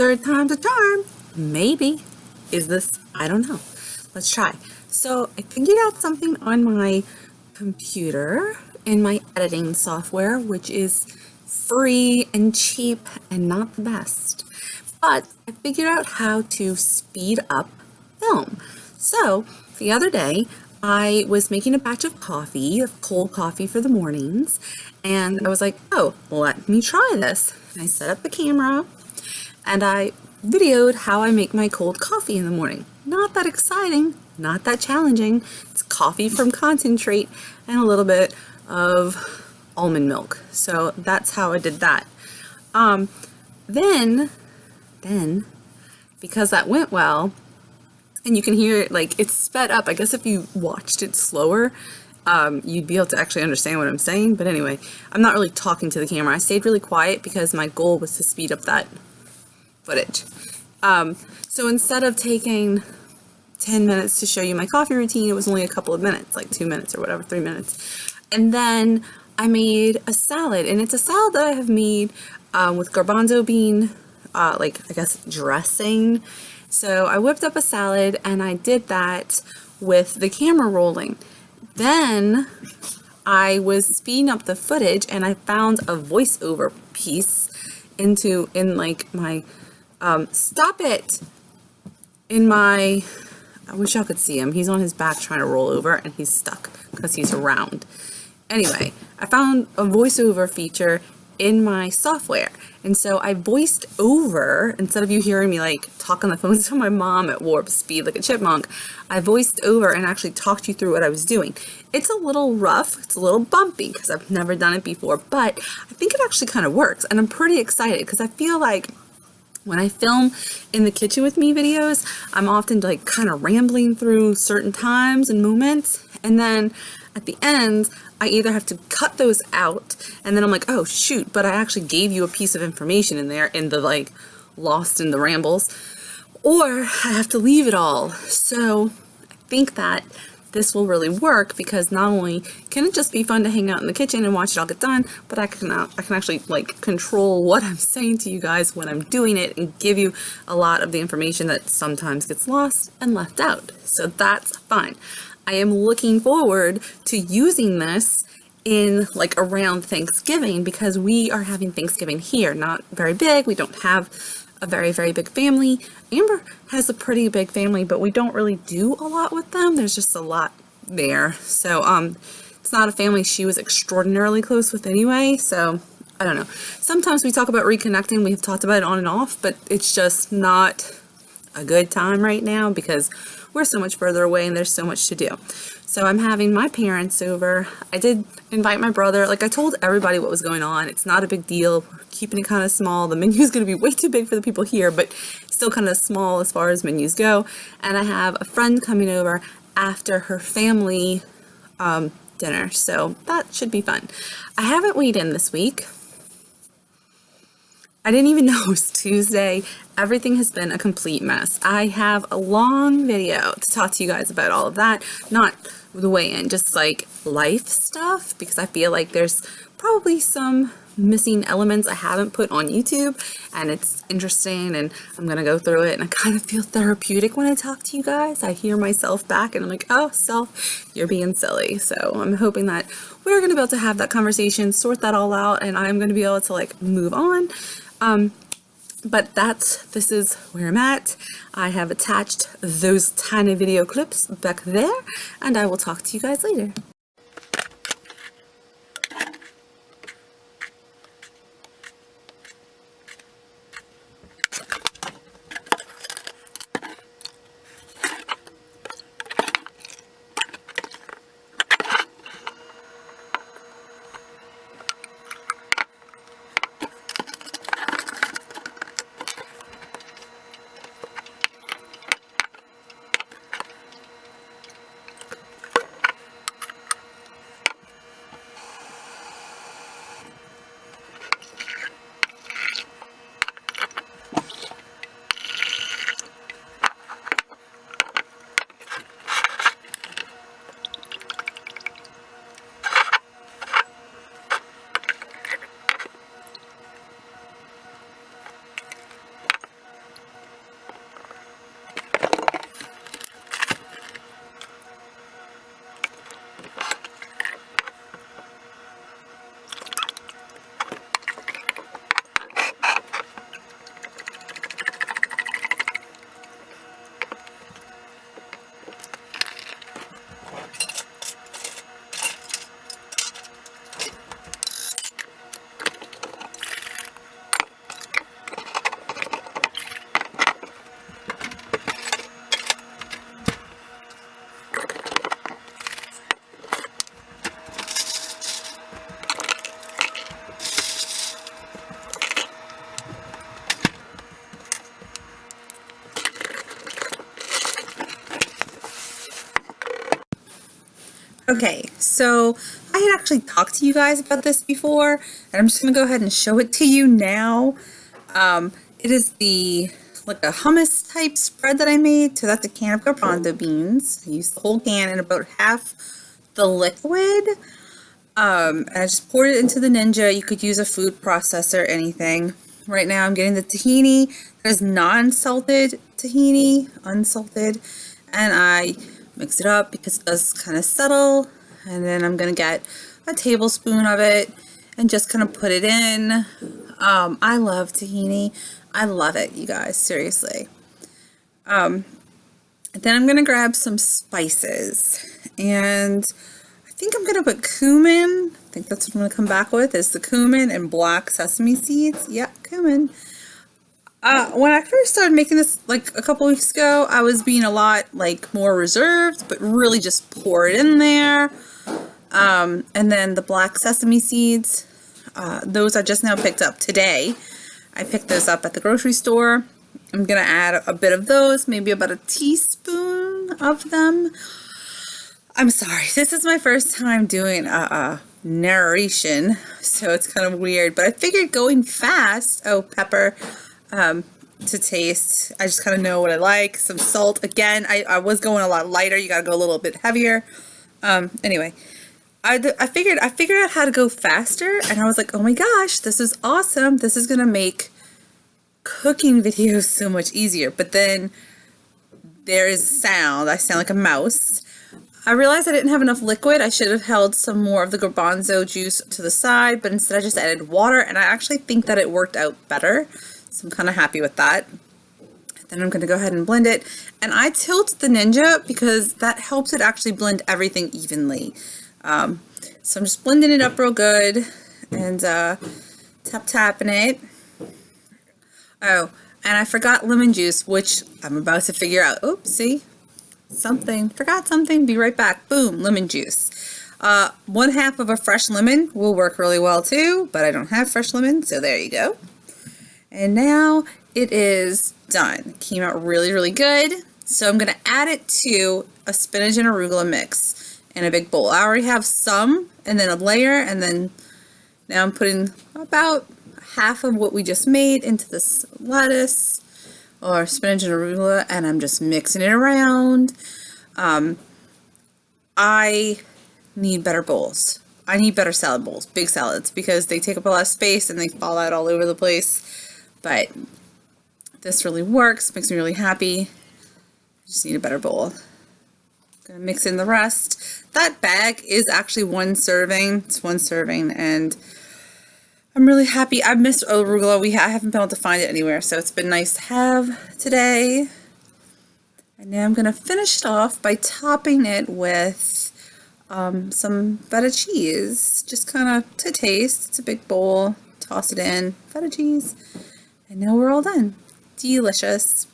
Third time's a charm. Maybe. Is this? I don't know. Let's try. So I figured out something on my computer in my editing software, which is free and cheap and not the best. But I figured out how to speed up film. So the other day, I was making a batch of coffee, of cold coffee for the mornings, and I was like, oh, let me try this. And I set up the camera and I videoed how I make my cold coffee in the morning. Not that exciting, not that challenging. It's coffee from concentrate and a little bit of almond milk. So that's how I did that. Then, because that went well, and you can hear it, like, it's sped up. I guess if you watched it slower, you'd be able to actually understand what I'm saying. But anyway, I'm not really talking to the camera. I stayed really quiet because my goal was to speed up that footage. So instead of taking 10 minutes to show you my coffee routine, it was only a couple of minutes, like 2 minutes or whatever, 3 minutes. And then I made a salad, and it's a salad that I have made with garbanzo bean, like, I guess, dressing. So I whipped up a salad and I did that with the camera rolling. Then I was speeding up the footage and I found a voiceover piece in like my, stop it, in my, I wish y'all could see him. He's on his back trying to roll over and he's stuck because he's round. Anyway, I found a voiceover feature in my software. And so I voiced over, instead of you hearing me like talk on the phone to my mom at warp speed like a chipmunk, I voiced over and actually talked you through what I was doing. It's a little rough, it's a little bumpy because I've never done it before, but I think it actually kind of works. And I'm pretty excited because I feel like when I film in the kitchen with me videos, I'm often like kind of rambling through certain times and moments. And then at the end, I either have to cut those out and then I'm like, oh shoot, but I actually gave you a piece of information in there in the like lost in the rambles, or I have to leave it all. So I think that this will really work because not only can it just be fun to hang out in the kitchen and watch it all get done, but I can actually like control what I'm saying to you guys when I'm doing it and give you a lot of the information that sometimes gets lost and left out. So that's fun. I am looking forward to using this in like around Thanksgiving because we are having Thanksgiving here. Not very big. We don't have a very, very big family. Amber has a pretty big family, but we don't really do a lot with them. There's just a lot there. So it's not a family she was extraordinarily close with anyway. So I don't know. Sometimes we talk about reconnecting. We've talked about it on and off, but it's just not a good time right now because we're so much further away and there's so much to do. So I'm having my parents over. I did invite my brother. Like I told everybody what was going on. It's not a big deal. We're keeping it kind of small. The menu is going to be way too big for the people here, but still kind of small as far as menus go. And I have a friend coming over after her family dinner. So that should be fun. I haven't weighed in this week. I didn't even know it was Tuesday. Everything has been a complete mess. I have a long video to talk to you guys about all of that. Not the weigh-in, just like life stuff, because I feel like there's probably some missing elements I haven't put on YouTube, and it's interesting, and I'm gonna go through it, and I kind of feel therapeutic when I talk to you guys. I hear myself back, and I'm like, oh, self, you're being silly. So I'm hoping that we're gonna be able to have that conversation, sort that all out, and I'm gonna be able to like move on. But this is where I'm at. I have attached those tiny video clips back there, and I will talk to you guys later. Okay, so I had actually talked to you guys about this before, and I'm just gonna go ahead and show it to you now. It is like a hummus type spread that I made. So that's a can of garbanzo beans. I used the whole can and about half the liquid. And I just poured it into the Ninja. You could use a food processor, anything. Right now I'm getting the tahini. There's non-salted tahini, unsalted, and I mix it up because it does kind of settle. And then I'm gonna get a tablespoon of it and just kind of put it in. I love tahini. I love it, you guys, seriously. Then I'm gonna grab some spices, and I think I'm gonna put cumin. I think that's what I'm gonna come back with, is the cumin and black sesame seeds. Yep, cumin. When I first started making this like a couple weeks ago, I was being a lot like more reserved, but really just pour it in there. And then the black sesame seeds, those I just now picked up today. I picked those up at the grocery store. I'm gonna add a bit of those, maybe about a teaspoon of them. I'm sorry, this is my first time doing a narration, so it's kind of weird, but I figured going fast, pepper, to taste. I just kind of know what I like. Some salt. Again, I was going a lot lighter. You gotta go a little bit heavier. Anyway, I figured out how to go faster, and I was like, oh my gosh, this is awesome. This is gonna make cooking videos so much easier. But then there is sound. I sound like a mouse. I realized I didn't have enough liquid. I should have held some more of the garbanzo juice to the side, but instead I just added water, and I actually think that it worked out better. So I'm kind of happy with that. Then I'm going to go ahead and blend it. And I tilt the Ninja because that helps it actually blend everything evenly. So I'm just blending it up real good and tapping it. Oh, and I forgot lemon juice, which I'm about to figure out. Oops, see? Forgot something. Be right back. Boom, lemon juice. 1/2 of a fresh lemon will work really well too, but I don't have fresh lemon, so there you go. And now it is done. It came out really, really good. So I'm going to add it to a spinach and arugula mix in a big bowl. I already have some, and then a layer, and then now I'm putting about half of what we just made into this lettuce or spinach and arugula, and I'm just mixing it around. I need better bowls. I need better salad bowls, big salads, because they take up a lot of space and they fall out all over the place. But this really works, makes me really happy. Just need a better bowl. Gonna mix in the rest. That bag is actually 1 serving. It's 1 serving, and I'm really happy. I missed arugula. I haven't been able to find it anywhere, so it's been nice to have today. And now I'm gonna finish it off by topping it with some feta cheese, just kind of to taste. It's a big bowl. Toss it in, feta cheese, and now we're all done. Delicious.